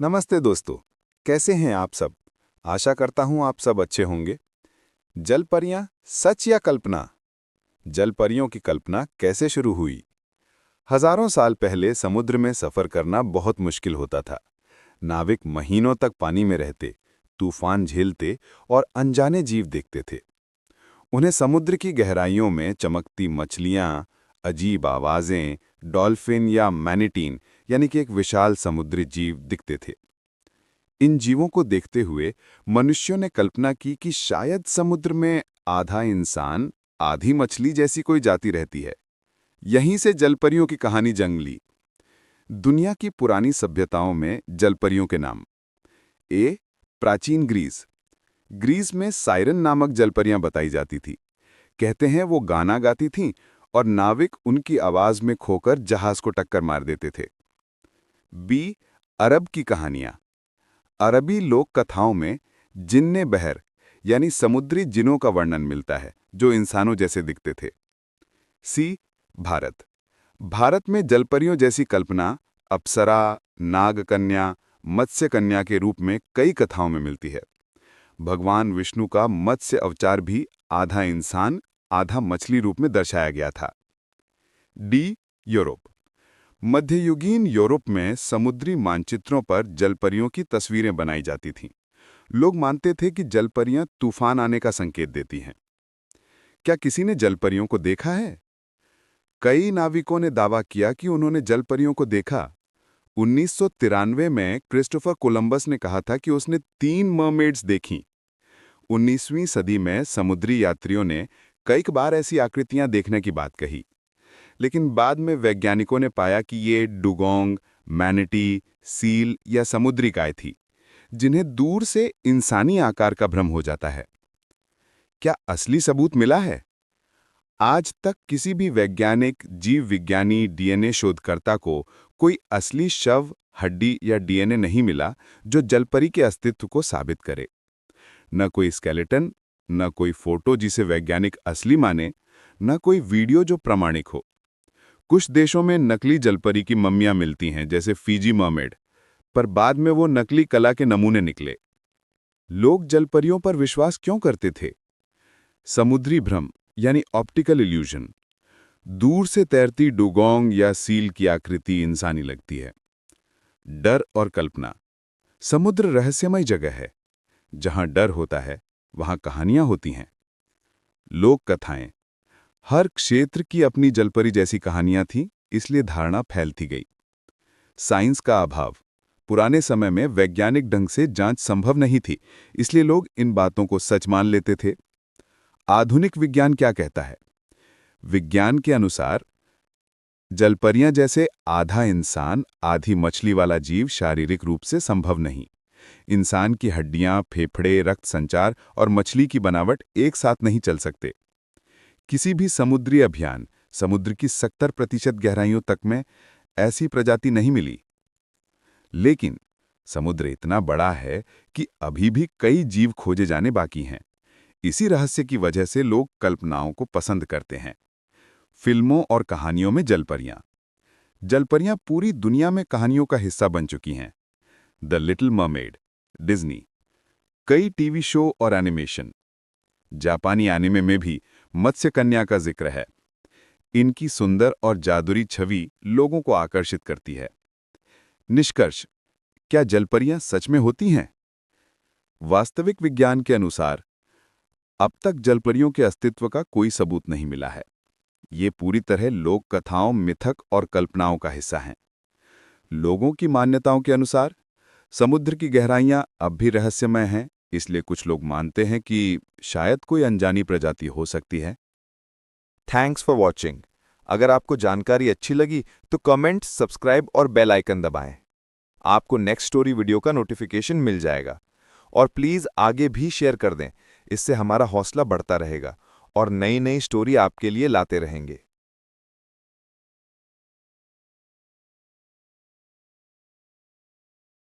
नमस्ते दोस्तों। कैसे हैं आप सब? आशा करता हूं आप सब अच्छे होंगे। जल परियां, सच या कल्पना? जल परियों की कल्पना कैसे शुरू हुई? हजारों साल पहले समुद्र में सफर करना बहुत मुश्किल होता था। नाविक महीनों तक पानी में रहते, तूफान झेलते और अनजाने जीव देखते थे। उन्हें समुद्र की गहराइयों में चमकती मछलियां, अजीब आवाजें, डॉल्फिन या मैनीटीन यानी कि एक विशाल समुद्री जीव दिखते थे। इन जीवों को देखते हुए मनुष्यों ने कल्पना की कि शायद समुद्र में आधा इंसान, आधी मछली जैसी कोई जाति रहती है। यहीं से जलपरियों की कहानी जन्म ली। दुनिया की पुरानी सभ्यताओं में जलपरियों के नाम। प्राचीन ग्रीस। ग्रीस में साइरन नामक जलपरियां बताई जाती थी। कहते हैं वो गाना गाती थीं और नाविक उनकी आवाज में खोकर जहाज को टक्कर मार देते थे। अरब की कहानियां। अरबी लोक कथाओं में जिन्ने बहर यानी समुद्री जिनों का वर्णन मिलता है जो इंसानों जैसे दिखते थे। भारत। भारत में जलपरियों जैसी कल्पना अप्सरा, नागकन्या, मत्स्य कन्या के रूप में कई कथाओं में मिलती है। भगवान विष्णु का मत्स्य अवतार भी आधा इंसान, आधा मछली रूप में दर्शाया गया था। यूरोप। मध्ययुगीन यूरोप में समुद्री मानचित्रों पर जलपरियों की तस्वीरें बनाई जाती थीं। लोग मानते थे कि जलपरियां तूफान आने का संकेत देती हैं। क्या किसी ने जलपरियों को देखा है? कई नाविकों ने दावा किया कि उन्होंने जलपरियों को देखा। 1993 में क्रिस्टोफर कोलंबस ने कहा था कि उसने 3 मरमेड्स देखीं। 19वीं सदी में समुद्री यात्रियों ने कई बार ऐसी आकृतियां देखने की बात कही, लेकिन बाद में वैज्ञानिकों ने पाया कि ये डुगोंग, मैनिटी, सील या समुद्री गाय थी, जिन्हें दूर से इंसानी आकार का भ्रम हो जाता है। क्या असली सबूत मिला है? आज तक किसी भी वैज्ञानिक, जीव विज्ञानी, डीएनए शोधकर्ता को कोई असली शव, हड्डी या डीएनए नहीं मिला जो जलपरी के अस्तित्व को साबित करे। न कोई स्केलेटन, न कोई फोटो जिसे वैज्ञानिक असली माने, न कोई वीडियो जो प्रमाणिक हो। कुछ देशों में नकली जलपरी की मम्मियां मिलती हैं, जैसे फीजी मरमेड, पर बाद में वो नकली कला के नमूने निकले। लोग जलपरियों पर विश्वास क्यों करते थे? समुद्री भ्रम यानी ऑप्टिकल इल्यूजन। दूर से तैरती डुगोंग या सील की आकृति इंसानी लगती है। डर और कल्पना। समुद्र रहस्यमय जगह है। जहां डर होता है, वहां कहानियां होती हैं। लोक कथाएं। हर क्षेत्र की अपनी जलपरी जैसी कहानियां थीं, इसलिए धारणा फैलती गई। साइंस का अभाव। पुराने समय में वैज्ञानिक ढंग से जांच संभव नहीं थी, इसलिए लोग इन बातों को सच मान लेते थे। आधुनिक विज्ञान क्या कहता है? विज्ञान के अनुसार जलपरियां जैसे आधा इंसान, आधी मछली वाला जीव शारीरिक रूप से संभव नहीं। इंसान की हड्डियां, फेफड़े, रक्त संचार और मछली की बनावट एक साथ नहीं चल सकते। किसी भी समुद्री अभियान, समुद्र की 70% गहराइयों तक में ऐसी प्रजाति नहीं मिली। लेकिन समुद्र इतना बड़ा है कि अभी भी कई जीव खोजे जाने बाकी हैं। इसी रहस्य की वजह से लोग कल्पनाओं को पसंद करते हैं। फिल्मों और कहानियों में जलपरियां। जलपरियां पूरी दुनिया में कहानियों का हिस्सा बन चुकी हैं। The little mermaid, Disney. कई टीवी शो और एनिमेशन। जापानी एनिमे में भी मत्स्य कन्या का जिक्र है। इनकी सुंदर और जादुई छवि लोगों को आकर्षित करती है। निष्कर्ष, क्या जलपरियां सच में होती हैं? वास्तविक विज्ञान के अनुसार अब तक जलपरियों के अस्तित्व का कोई सबूत नहीं मिला है। ये पूरी तरह लोक कथाओं, मिथक और कल्पनाओं का हिस्सा हैं। लोगों की मान्यताओं के अनुसार समुद्र की गहराइयां अब भी रहस्यमय हैं, इसलिए कुछ लोग मानते हैं कि शायद कोई अनजानी प्रजाति हो सकती है। Thanks for watching. अगर आपको जानकारी अच्छी लगी तो कमेंट, सब्सक्राइब और बेल आइकन दबाएं। आपको नेक्स्ट स्टोरी वीडियो का नोटिफिकेशन मिल जाएगा। और प्लीज़ आगे भी शेयर कर दें, इससे हमारा हौसला बढ़ता रहेगा और नई नई स्टोरी आपके लिए लाते रहेंगे।